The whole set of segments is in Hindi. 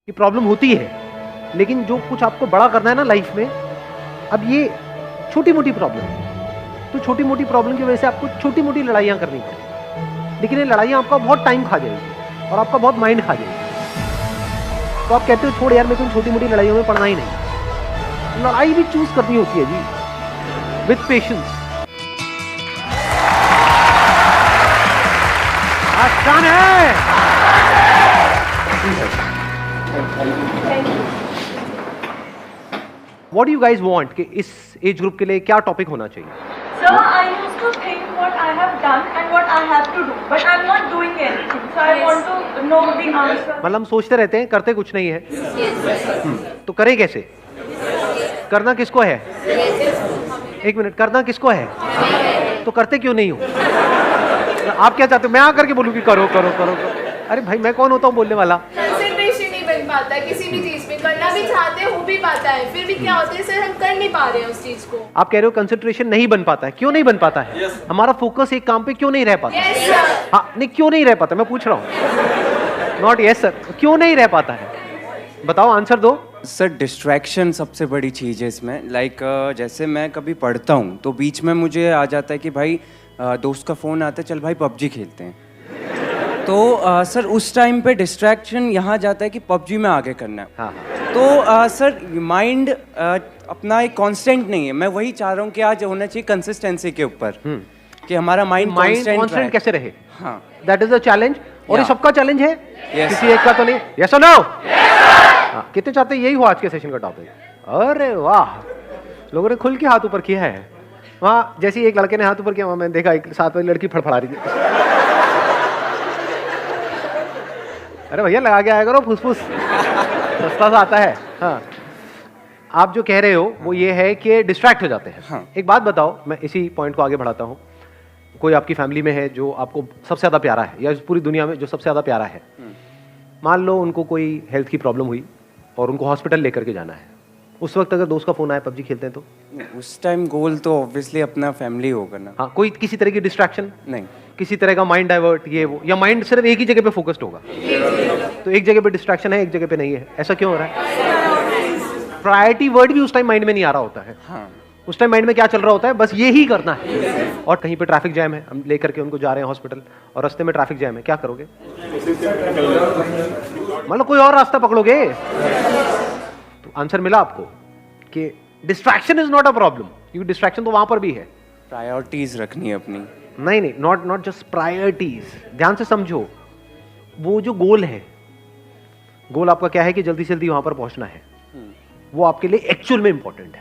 ये प्रॉब्लम होती है, लेकिन जो कुछ आपको बड़ा करना है ना लाइफ में, अब ये छोटी मोटी प्रॉब्लम है, तो छोटी मोटी प्रॉब्लम की वजह से आपको छोटी मोटी लड़ाइयाँ करनी पड़ेगी, लेकिन ये लड़ाइयाँ आपका बहुत टाइम खा जाएगी और आपका बहुत माइंड खा जाएगी। तो आप कहते हो छोड़ यार, मेरे को छोटी मोटी लड़ाइयों में पड़ना ही नहीं। लड़ाई भी चूज करनी होती है जी, विथ पेशेंस। आसान है। What do you guys want कि इस एज ग्रुप के लिए क्या टॉपिक होना चाहिए? Sir, I used to think what I have done and what I have to do, but I'm not doing anything. So I want to know the answer. मतलब हम सोचते रहते हैं, करते कुछ नहीं है। तो करें कैसे? करना किसको है? एक मिनट, करना किसको है? तो करते क्यों नहीं हो? आप क्या चाहते हो? मैं आकर के बोलूं कि करो करो करो करो? अरे भाई, मैं कौन होता हूँ बोलने वाला? कंसंट्रेशन नहीं बन पाता है किसी भी चीज में, करना भी चाहते हो भी पाता है, फिर भी क्या होता है सर, हम कर नहीं पा रहे हैं उस चीज को। आप कह रहे हो कंसंट्रेशन नहीं बन पाता है, क्यों नहीं बन पाता है? हमारा फोकस एक काम पे क्यों नहीं रह पाता? Yes sir. हाँ, नहीं क्यों नहीं रह पाता, मैं पूछ रहा हूँ। नॉट यस सर, क्यों नहीं रह पाता है? बताओ, आंसर दो। सर डिस्ट्रैक्शन सबसे बड़ी चीज़ है इसमें। लाइक जैसे मैं कभी पढ़ता हूँ तो बीच में मुझे आ जाता है कि भाई दोस्त का फ़ोन आता है, चल भाई पबजी खेलते हैं। तो सर उस टाइम पे डिस्ट्रैक्शन यहाँ जाता है कि पबजी में आगे करना है। हाँ। तो सर माइंड अपना एक कांस्टेंट नहीं है। मैं वही चाह रहा हूँ कि आज होना चाहिए कंसिस्टेंसी के ऊपर, कि हमारा माइंड कांस्टेंट कैसे रहे। हाँ, दैट इज द चैलेंज। और ये Yeah. सबका चैलेंज है, Yes. किसी एक का तो नहीं। यस और नो? हाँ, कितने चाहते हैं यही हो आज के सेशन का टॉपिक? अरे वाह, लोगों ने खुल के हाथ ऊपर किया है। वहाँ जैसे ही एक लड़के ने हाथ ऊपर किया, वहाँ मैंने देखा एक साथ वाली लड़की फड़फड़ा रही थी। अरे भैया, लगा के आया करो, फुसफुस सस्ता सा आता है। हाँ, आप जो कह रहे हो वो ये है कि डिस्ट्रैक्ट हो जाते हैं। हाँ। एक बात बताओ, मैं इसी पॉइंट को आगे बढ़ाता हूँ। कोई आपकी फैमिली में है जो आपको सबसे ज़्यादा प्यारा है, या इस पूरी दुनिया में जो सबसे ज़्यादा प्यारा है, मान लो उनको कोई हेल्थ की प्रॉब्लम हुई और उनको हॉस्पिटल लेकर के जाना है। उस वक्त अगर दोस्त का फ़ोन आया, पबजी खेलते हैं तो? उस टाइम गोल तो ऑब्वियसली अपना फैमिली होगा ना। हाँ, कोई किसी तरह की डिस्ट्रैक्शन नहीं, किसी तरह का माइंड डाइवर्ट, ये वो, या माइंड सिर्फ एक ही जगह पे फोकस्ड होगा? तो एक जगह पे डिस्ट्रैक्शन है, एक जगह पे नहीं है। ऐसा क्यों हो रहा है? प्रायोरिटी वर्ड भी उस टाइम माइंड में नहीं आ रहा होता है। हाँ, उस टाइम माइंड में क्या चल रहा होता है? बस ये ही करना है। और कहीं पे ट्रैफिक जैम है, हम लेकर के उनको जा रहे हैं हॉस्पिटल और रास्ते में ट्रैफिक जैम है, क्या करोगे? मतलब कोई और रास्ता पकड़ोगे? तो आंसर मिला आपको कि distraction is not a problem, क्योंकि डिस्ट्रैक्शन तो वहां पर भी है। प्रायोरिटीज रखनी है अपनी। नहीं, नॉट जस्ट प्रायोरिटीज। ध्यान से समझो, वो जो गोल है, गोल आपका क्या है कि जल्दी से जल्दी वहां पर पहुंचना है, वो आपके लिए एक्चुअल में इंपॉर्टेंट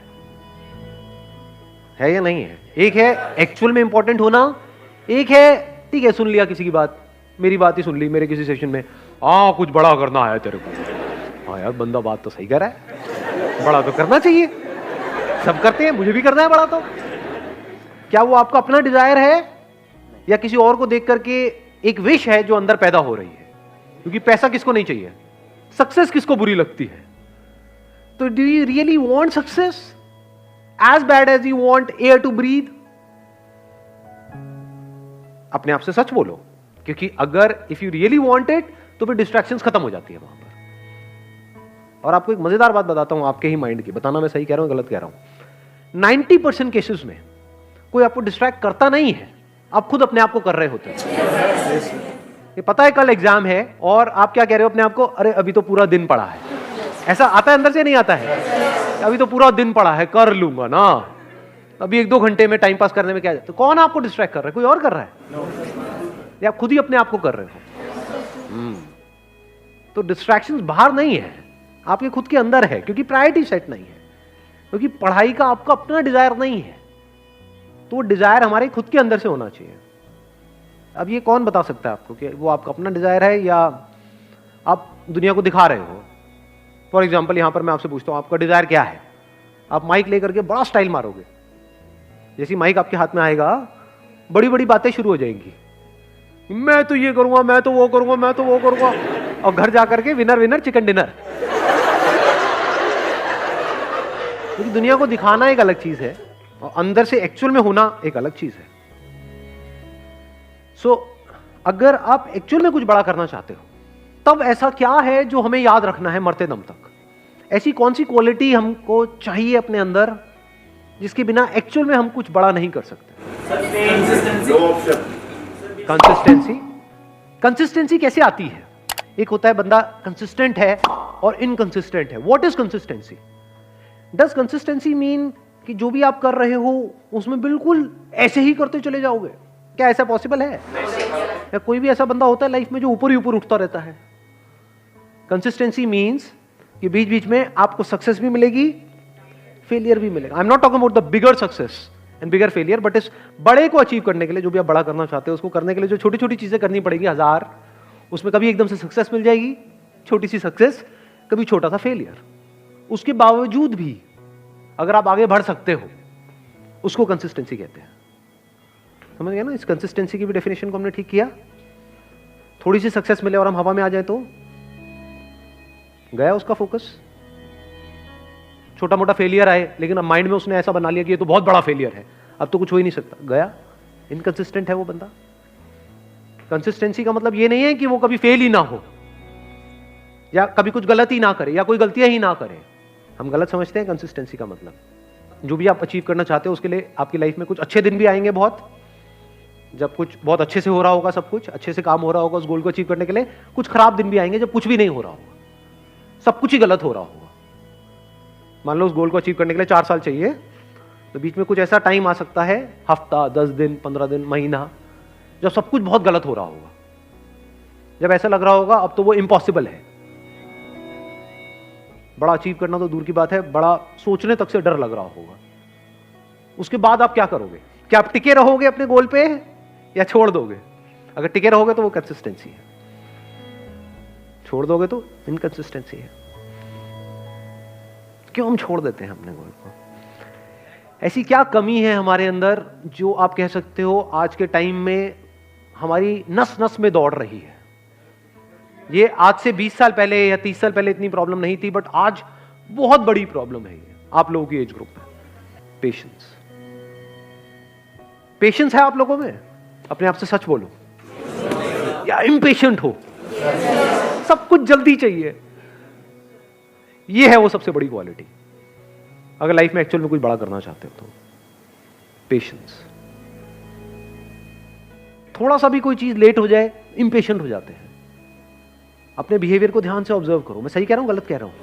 है या नहीं है? एक है एक्चुअल में इंपॉर्टेंट होना, एक है ठीक है सुन लिया किसी की बात, मेरी बात ही सुन ली मेरे किसी सेशन में, कुछ बड़ा करना है तेरे को। हाँ यार, बंदा बात तो सही कर रहा है, बड़ा तो करना चाहिए, सब करते हैं, मुझे भी करना है बड़ा। तो क्या वो आपका अपना डिजायर है या किसी और को देख करके एक विश है जो अंदर पैदा हो रही है? क्योंकि पैसा किसको नहीं चाहिए, सक्सेस किसको बुरी लगती है? तो do you really want success as bad as you want air to breathe? अपने आप से सच बोलो, क्योंकि अगर if you really want it तो फिर डिस्ट्रैक्शंस खत्म हो जाती है वहां पर। और आपको एक मजेदार बात बताता हूं आपके ही माइंड की, बताना मैं सही कह रहा हूं गलत कह रहा हूं। 90% केसेस में कोई आपको डिस्ट्रैक्ट करता नहीं है, आप खुद अपने आप को कर रहे होते हैं। ये पता है कल एग्जाम है और आप क्या कह रहे हो अपने आप को? अरे अभी तो पूरा दिन पड़ा है। ऐसा आता है अंदर से, नहीं आता है? अभी तो पूरा दिन पड़ा है, कर लूंगा ना, अभी 1-2 घंटे में टाइम पास करने में क्या है? तो कौन आपको डिस्ट्रैक्ट कर रहा है? कोई और कर रहा है या खुद ही अपने आप को कर रहे हो? तो डिस्ट्रैक्शंस बाहर नहीं है, आपके खुद के अंदर है, क्योंकि प्रायोरिटी सेट नहीं है, क्योंकि पढ़ाई का आपका अपना डिजायर नहीं है। तो वो डिजायर हमारे खुद के अंदर से होना चाहिए। अब ये कौन बता सकता है आपको कि वो आपका अपना डिजायर है या आप दुनिया को दिखा रहे हो? फॉर एग्जाम्पल, यहां पर मैं आपसे पूछता हूं आपका डिजायर क्या है? आप माइक लेकर के बड़ा स्टाइल मारोगे, जैसी माइक आपके हाथ में आएगा बड़ी बड़ी बातें शुरू हो जाएंगी, मैं तो ये करूंगा, मैं तो वो करूंगा, मैं तो वो करूंगा, और घर जाकर के विनर विनर चिकन डिनर। क्योंकि दुनिया को दिखाना एक अलग चीज है और अंदर से एक्चुअल में होना एक अलग चीज है। सो अगर आप एक्चुअल में कुछ बड़ा करना चाहते हो तब ऐसा क्या है जो हमें याद रखना है मरते दम तक? ऐसी कौन सी क्वालिटी हमको चाहिए अपने अंदर जिसके बिना एक्चुअल में हम कुछ बड़ा नहीं कर सकते? कंसिस्टेंसी। कंसिस्टेंसी कैसे आती है? एक होता है बंदा कंसिस्टेंट है और इनकंसिस्टेंट है। What is consistency? Does consistency mean कि जो भी आप कर रहे हो उसमें बिल्कुल ऐसे ही करते चले जाओगे? क्या ऐसा पॉसिबल है? या कोई भी ऐसा बंदा होता है लाइफ में जो ऊपर ही ऊपर उठता रहता है? कंसिस्टेंसी मीन्स कि बीच बीच में आपको सक्सेस भी मिलेगी, फेलियर भी मिलेगा। I am not talking about the bigger success and bigger failure, but इस बड़े को अचीव करने के लिए, जो भी आप बड़ा करना चाहते हो उसको करने के लिए जो छोटी छोटी चीजें करनी पड़ेगी, 1000, उसमें कभी एकदम से सक्सेस मिल जाएगी, छोटी सी सक्सेस, कभी छोटा सा फेलियर। उसके बावजूद भी अगर आप आगे बढ़ सकते हो, उसको कंसिस्टेंसी कहते हैं। समझ गया ना? इस कंसिस्टेंसी की भी डेफिनेशन को हमने ठीक किया। थोड़ी सी सक्सेस मिले और हम हवा में आ जाए तो गया उसका फोकस। छोटा मोटा फेलियर आए लेकिन अब माइंड में उसने ऐसा बना लिया कि ये तो बहुत बड़ा फेलियर है, अब तो कुछ हो ही नहीं सकता, गया। इनकंसिस्टेंट है वो बंदा। कंसिस्टेंसी का मतलब ये नहीं है कि वो कभी फेल ही ना हो या कभी कुछ गलत ही ना करे या कोई गलतियां ही ना करे। हम गलत समझते हैं कंसिस्टेंसी का मतलब। जो भी आप अचीव करना चाहते हो उसके लिए आपकी लाइफ में कुछ अच्छे दिन भी आएंगे, बहुत, जब कुछ बहुत अच्छे से हो रहा होगा, सब कुछ अच्छे से काम हो रहा होगा उस गोल को अचीव करने के लिए। कुछ खराब दिन भी आएंगे जब कुछ भी नहीं हो रहा होगा, सब कुछ ही गलत हो रहा होगा। मान लो उस गोल को अचीव करने के लिए 4 साल चाहिए, तो बीच में कुछ ऐसा टाइम आ सकता है, हफ्ता, 10 दिन, 15 दिन, महीना, जब सब कुछ बहुत गलत हो रहा होगा, जब ऐसा लग रहा होगा अब तो वो इम्पॉसिबल है। बड़ा अचीव करना तो दूर की बात है, बड़ा सोचने तक से डर लग रहा होगा। उसके बाद आप क्या करोगे? क्या आप टिके रहोगे अपने गोल पे या छोड़ दोगे? अगर टिके रहोगे तो वो कंसिस्टेंसी है, छोड़ दोगे तो इनकंसिस्टेंसी है। क्यों हम छोड़ देते हैं अपने गोल को? ऐसी क्या कमी है हमारे अंदर जो आप कह सकते हो आज के टाइम में हमारी नस नस में दौड़ रही है? ये आज से 20 साल पहले या 30 साल पहले इतनी प्रॉब्लम नहीं थी, बट आज बहुत बड़ी प्रॉब्लम है ये आप लोगों की एज ग्रुप में। पेशेंस। पेशेंस है आप लोगों में? अपने आप से सच बोलो, या इम्पेशेंट हो? सब कुछ जल्दी चाहिए। ये है वो सबसे बड़ी क्वालिटी अगर लाइफ में एक्चुअल में कुछ बड़ा करना चाहते हो तो। पेशेंस। थोड़ा सा भी कोई चीज लेट हो जाए इम्पेशेंट हो जाते हैं। अपने बिहेवियर को ध्यान से ऑब्जर्व करो। मैं सही कह रहा हूं, गलत कह रहा हूं?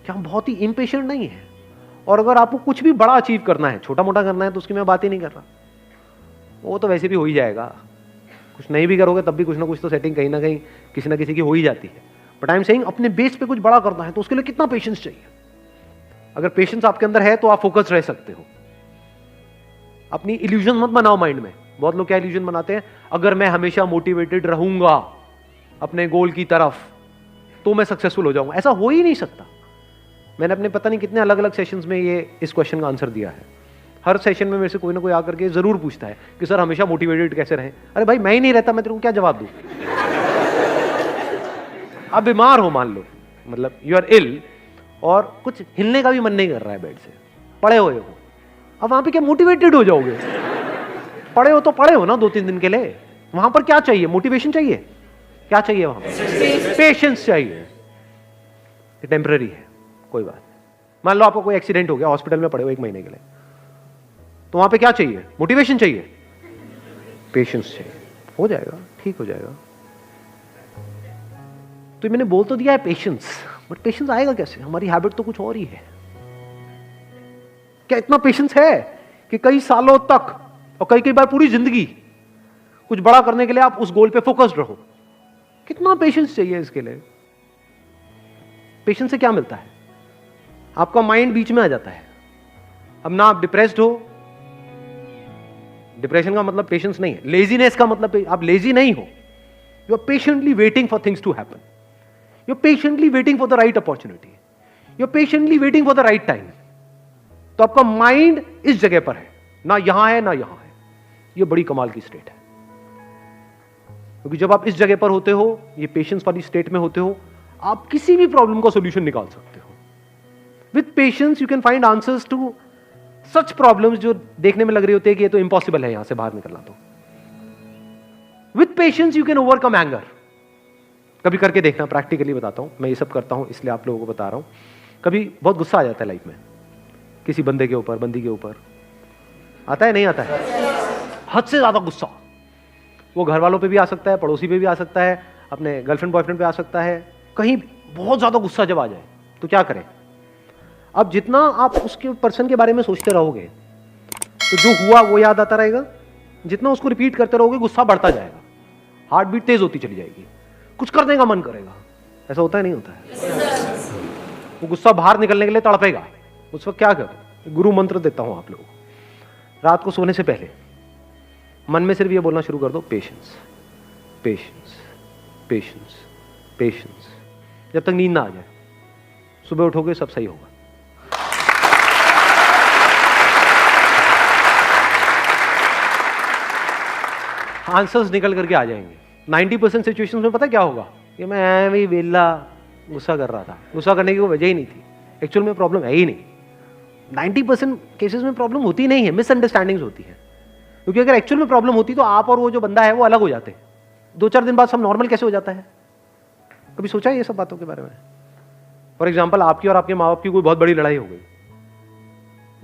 क्या हम बहुत ही इम्पेशेंट नहीं है? और अगर आपको कुछ भी बड़ा अचीव करना है, छोटा मोटा करना है, तो उसकी मैं बात ही नहीं कर रहा, वो तो वैसे भी हो ही जाएगा। कुछ नहीं भी करोगे तब भी कुछ ना कुछ तो सेटिंग कहीं ना कहीं किसी ना किसी की हो ही जाती है। बट आई एम सेइंग अपने बेस पे कुछ बड़ा करना है तो उसके लिए कितना पेशेंस चाहिए? अगर पेशेंस आपके अंदर है तो आप फोकस रह सकते हो। अपनी इल्यूजन मत बनाओ माइंड में। बहुत लोग क्या इल्यूजन बनाते हैं, अगर मैं हमेशा मोटिवेटेड रहूंगा अपने गोल की तरफ तो मैं सक्सेसफुल हो जाऊंगा। ऐसा हो ही नहीं सकता। मैंने अपने पता नहीं कितने अलग अलग सेशंस में ये इस क्वेश्चन का आंसर दिया है। हर सेशन में मेरे से कोई ना कोई आकर के जरूर पूछता है कि सर हमेशा मोटिवेटेड कैसे रहें? अरे भाई मैं ही नहीं रहता, मैं तेरे को क्या जवाब दूं? आप बीमार हो मान लो, मतलब यू आर इल और कुछ हिलने का भी मन नहीं कर रहा है बेड से, पड़े हुए हो, अब वहां पे क्या मोटिवेटेड हो जाओगे? पड़े हो तो पड़े हो ना 2-3 दिन के लिए। वहां पर क्या चाहिए? मोटिवेशन चाहिए? क्या चाहिए वहां पर? पेशेंस चाहिए। टेम्पररी है, कोई बात नहीं। मान लो आपको कोई एक्सीडेंट हो गया, हॉस्पिटल में पड़े हो 1 महीने के लिए, तो वहां पे क्या चाहिए? मोटिवेशन चाहिए? पेशेंस चाहिए। हो जाएगा, ठीक हो जाएगा। तो मैंने बोल तो दिया है पेशेंस, बट पेशेंस आएगा कैसे? हमारी हैबिट तो कुछ और ही है। क्या इतना पेशेंस है कि कई सालों तक और कई बार पूरी जिंदगी कुछ बड़ा करने के लिए आप उस गोल पे फोकस्ड रहो? कितना पेशेंस चाहिए इसके लिए? पेशेंस से क्या मिलता है? आपका माइंड बीच में आ जाता है। अब ना आप डिप्रेस्ड हो, डिप्रेशन का मतलब पेशेंस नहीं है। लेजीनेस का मतलब आप लेजी नहीं हो, you are patiently waiting for things to happen, you are patiently waiting for the right opportunity, you are patiently waiting for the right time. तो आपका माइंड इस जगह पर है, ना यहां है ना यहां है। यह बड़ी कमाल की स्टेट है, क्योंकि जब आप इस जगह पर होते हो, ये पेशेंस वाली स्टेट में होते हो, आप किसी भी प्रॉब्लम का सॉल्यूशन निकाल सकते हो। With patience you can find answers to such problems जो देखने में लग रही होती है कि ये तो इम्पॉसिबल है यहां से बाहर निकलना। तो with patience you can overcome anger, कभी करके देखना, प्रैक्टिकली बताता हूँ, मैं ये सब करता हूँ इसलिए आप लोगों को बता रहा हूँ। कभी बहुत गुस्सा आ जाता है लाइफ में, किसी बंदे के ऊपर, बंदी के ऊपर, आता है नहीं आता है? हद से ज्यादा गुस्सा, वो घर वालों पे भी आ सकता है, पड़ोसी पे भी आ सकता है, अपने गर्लफ्रेंड बॉयफ्रेंड पे आ सकता है, कहीं बहुत ज्यादा गुस्सा जब आ जाए तो क्या करें? अब जितना आप उसके पर्सन के बारे में सोचते रहोगे तो जो हुआ वो याद आता रहेगा, जितना उसको रिपीट करते रहोगे गुस्सा बढ़ता जाएगा, हार्ट बीट तेज होती चली जाएगी, कुछ करने का मन करेगा। ऐसा होता है नहीं होता है? वो गुस्सा बाहर निकलने के लिए तड़पेगा। उस वक्त क्या करो? गुरु मंत्र देता हूं आप लोगों को। रात को सोने से पहले मन में सिर्फ ये बोलना शुरू कर दो, पेशेंस पेशेंस पेशेंस पेशेंस, जब तक नींद ना आ जाए। सुबह उठोगे सब सही होगा। आंसर्स निकल करके आ जाएंगे। 90% सिचुएशंस में पता क्या होगा? कि मैं ऐਵੇਂ ही वेला गुस्सा कर रहा था, गुस्सा करने की कोई वजह ही नहीं थी, एक्चुअल में प्रॉब्लम है ही नहीं। 90% केसेस में प्रॉब्लम होती नहीं है, मिसअंडरस्टैंडिंग्स होती है। क्योंकि अगर एक्चुअल में प्रॉब्लम होती तो आप और वो जो बंदा है वो अलग हो जाते। 2-4 दिन बाद सब नॉर्मल कैसे हो जाता है? कभी सोचा है ये सब बातों के बारे में? फॉर एग्जाम्पल, आपकी और आपके माँ बाप की कोई बहुत बड़ी लड़ाई हो गई,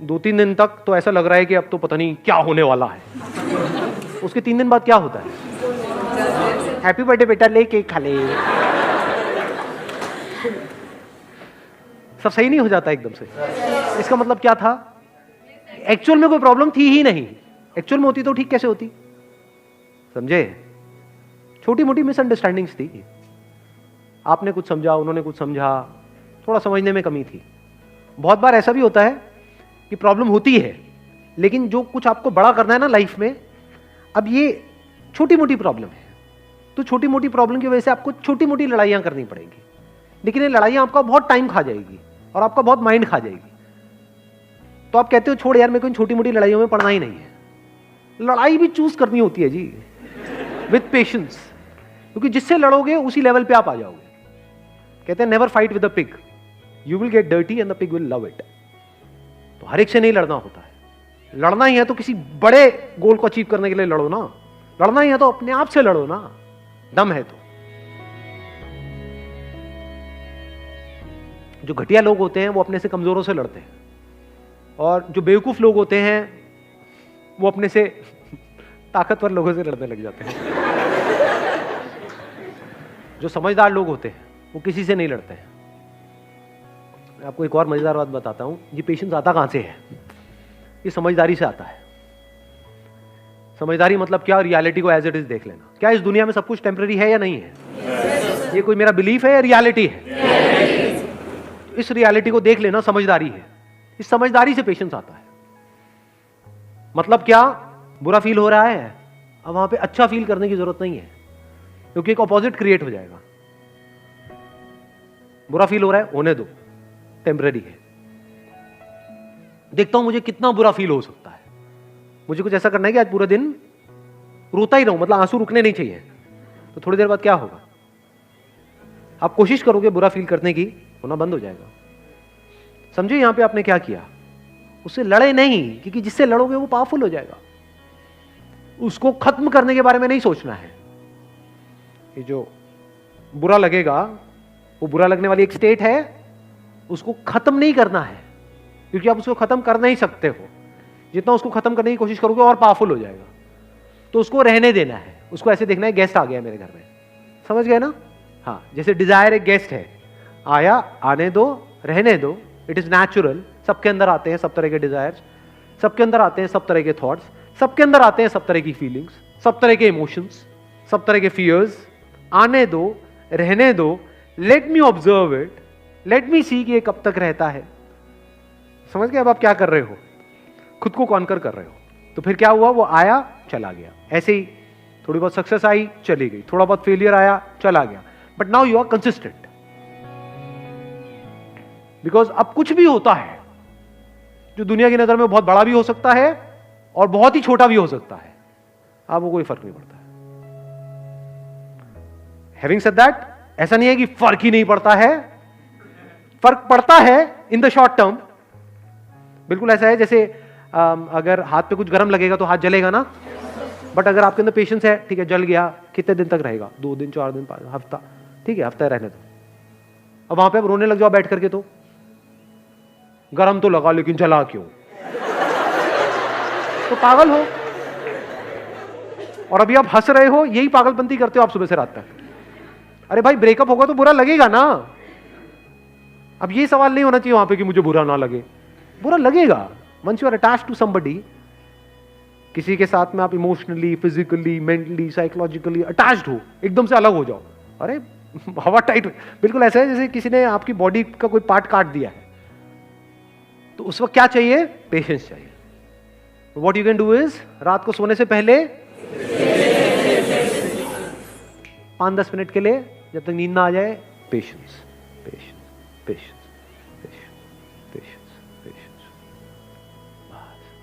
2-3 दिन तक तो ऐसा लग रहा है कि अब तो पता नहीं क्या होने वाला है। उसके 3 दिन बाद क्या होता है? हैप्पी बर्थडे बेटा, ले केक खा ले। सब सही नहीं हो जाता एकदम से। इसका मतलब क्या था? एक्चुअल में कोई प्रॉब्लम थी ही नहीं। एक्चुअल में होती तो ठीक कैसे होती? समझे? छोटी मोटी मिसअंडरस्टैंडिंग्स थी, आपने कुछ समझा, उन्होंने कुछ समझा, थोड़ा समझने में कमी थी। बहुत बार ऐसा भी होता है कि प्रॉब्लम होती है, लेकिन जो कुछ आपको बड़ा करना है ना लाइफ में, अब ये छोटी मोटी प्रॉब्लम है, तो छोटी मोटी प्रॉब्लम की वजह से आपको छोटी मोटी लड़ाइयां करनी पड़ेंगी। लेकिन ये लड़ाइयां आपका बहुत टाइम खा जाएगी और आपका बहुत माइंड खा जाएगी। तो आप कहते हो छोड़ यार, मेरे को इन छोटी मोटी लड़ाइयों में पड़ना ही नहीं है। लड़ाई भी चूज करनी होती है जी, विथ पेशेंस, क्योंकि जिससे लड़ोगे उसी लेवल पे आप आ जाओगे। कहते हैं never fight with a pig, you will get dirty and the pig will love it. तो हर एक से नहीं लड़ना होता है। लड़ना ही है तो किसी बड़े गोल को अचीव करने के लिए लड़ो ना। लड़ना ही है तो अपने आप से लड़ो ना, दम है तो। जो घटिया लोग होते हैं वो अपने से कमजोरों से लड़ते हैं, और जो बेवकूफ लोग होते हैं वो अपने से ताकतवर लोगों से लड़ने लग जाते हैं। जो समझदार लोग होते हैं वो किसी से नहीं लड़ते हैं। मैं आपको एक और मजेदार बात बताता हूं। ये पेशेंस आता कहां से है? ये समझदारी से आता है। समझदारी मतलब क्या? रियलिटी को एज इट इज देख लेना। क्या इस दुनिया में सब कुछ टेम्पररी है या नहीं है? ये कोई मेरा बिलीफ है या रियलिटी है? इस रियलिटी को देख लेना समझदारी है। इस समझदारी से पेशेंस आता है। मतलब क्या? बुरा फील हो रहा है, अब वहां पे अच्छा फील करने की जरूरत नहीं है, क्योंकि एक ऑपोजिट क्रिएट हो जाएगा। बुरा फील हो रहा है, होने दो, टेम्पररी है। देखता हूं मुझे कितना बुरा फील हो सकता है। मुझे कुछ ऐसा करना है कि आज पूरा दिन रोता ही रहूं, मतलब आंसू रुकने नहीं चाहिए। तो थोड़ी देर बाद क्या होगा? आप कोशिश करोगे बुरा फील करने की, होना बंद हो जाएगा। समझे यहां पे आपने क्या किया? उससे लड़े नहीं, क्योंकि जिससे लड़ोगे वो पावरफुल हो जाएगा। उसको खत्म करने के बारे में नहीं सोचना है। ये जो बुरा लगेगा, वो बुरा लगने वाली एक स्टेट है, उसको खत्म नहीं करना है, क्योंकि आप उसको खत्म कर नहीं सकते हो। जितना उसको खत्म करने की कोशिश करोगे और पावरफुल हो जाएगा। तो उसको रहने देना है। उसको ऐसे देखना है, गेस्ट आ गया मेरे घर में, समझ गए ना? हाँ, जैसे डिजायर एक गेस्ट है, आया, आने दो, रहने दो, इट इज नेचुरल। सबके अंदर आते हैं सब तरह के डिजायर्स, सबके अंदर आते हैं सब तरह के थॉट्स, सबके अंदर आते हैं सब तरह की फीलिंग्स, सब तरह के इमोशंस, सब तरह के फियर्स। आने दो, रहने दो, let me observe it, let me see कि ये कब तक रहता है। समझ गए? अब आप क्या कर रहे हो? खुद को कॉन्कर कर रहे हो। तो फिर क्या हुआ? वो आया, चला गया। ऐसे ही थोड़ी बहुत सक्सेस आई, चली गई, थोड़ा बहुत फेलियर आया, चला गया। But now you are consistent, because अब कुछ भी होता है जो दुनिया की नजर में बहुत बड़ा भी हो सकता है और बहुत ही छोटा भी हो सकता है, आपको कोई फर्क नहीं पड़ता है। हैविंग सेड दैट, ऐसा नहीं है कि फर्क ही नहीं पड़ता है, फर्क पड़ता है इन द शॉर्ट टर्म। बिल्कुल ऐसा है जैसे अगर हाथ पे कुछ गर्म लगेगा तो हाथ जलेगा ना, बट अगर आपके अंदर पेशेंस है, ठीक है, जल गया, कितने दिन तक रहेगा? 2 दिन, 4 दिन, 5 हफ्ता, ठीक है हफ्ता रहने दो। अब वहां पे अब रोने लग जाओ बैठ करके, तो गरम तो लगा लेकिन जला क्यों? तो पागल हो। और अभी आप हंस रहे हो, यही पागलपंती करते हो आप सुबह से रात तक। अरे भाई ब्रेकअप होगा तो बुरा लगेगा ना। अब ये सवाल नहीं होना चाहिए वहां पे कि मुझे बुरा ना लगे, बुरा लगेगा। Once you are attached to somebody, किसी के साथ में आप emotionally, physically, mentally, psychologically attached हो, एकदम से अलग हो जाओ, अरे हवा टाइट, बिल्कुल ऐसा है जैसे किसी ने आपकी बॉडी का कोई पार्ट काट दिया है। तो उस वक्त क्या चाहिए? पेशेंस चाहिए। What you can do is, रात को सोने से पहले 5-10 मिनट के लिए, जब तक नींद ना आ जाए, patience patience patience patience patience.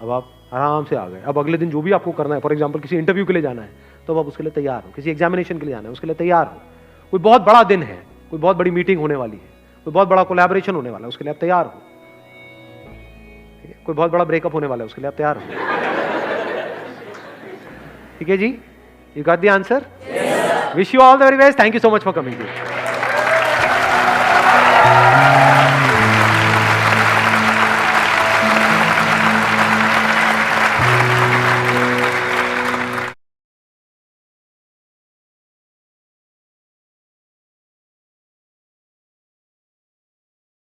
अब आप आराम से आ गए। अब अगले दिन जो भी आपको करना है, फॉर एग्जांपल किसी इंटरव्यू के लिए जाना है, तो अब आप उसके लिए तैयार हो। किसी एग्जामिनेशन के लिए जाना है, उसके लिए तैयार हो। कोई बहुत बड़ा दिन है, कोई बहुत बड़ी मीटिंग होने वाली है, कोई बहुत बड़ा कोलैबोरेशन होने वाला है, उसके लिए आप तैयार हो। कोई बहुत बड़ा ब्रेकअप होने वाला है, उसके लिए आप तैयार हो। ठीक है जी, you got the answer. Wish you all the very best. Thank you so much for coming.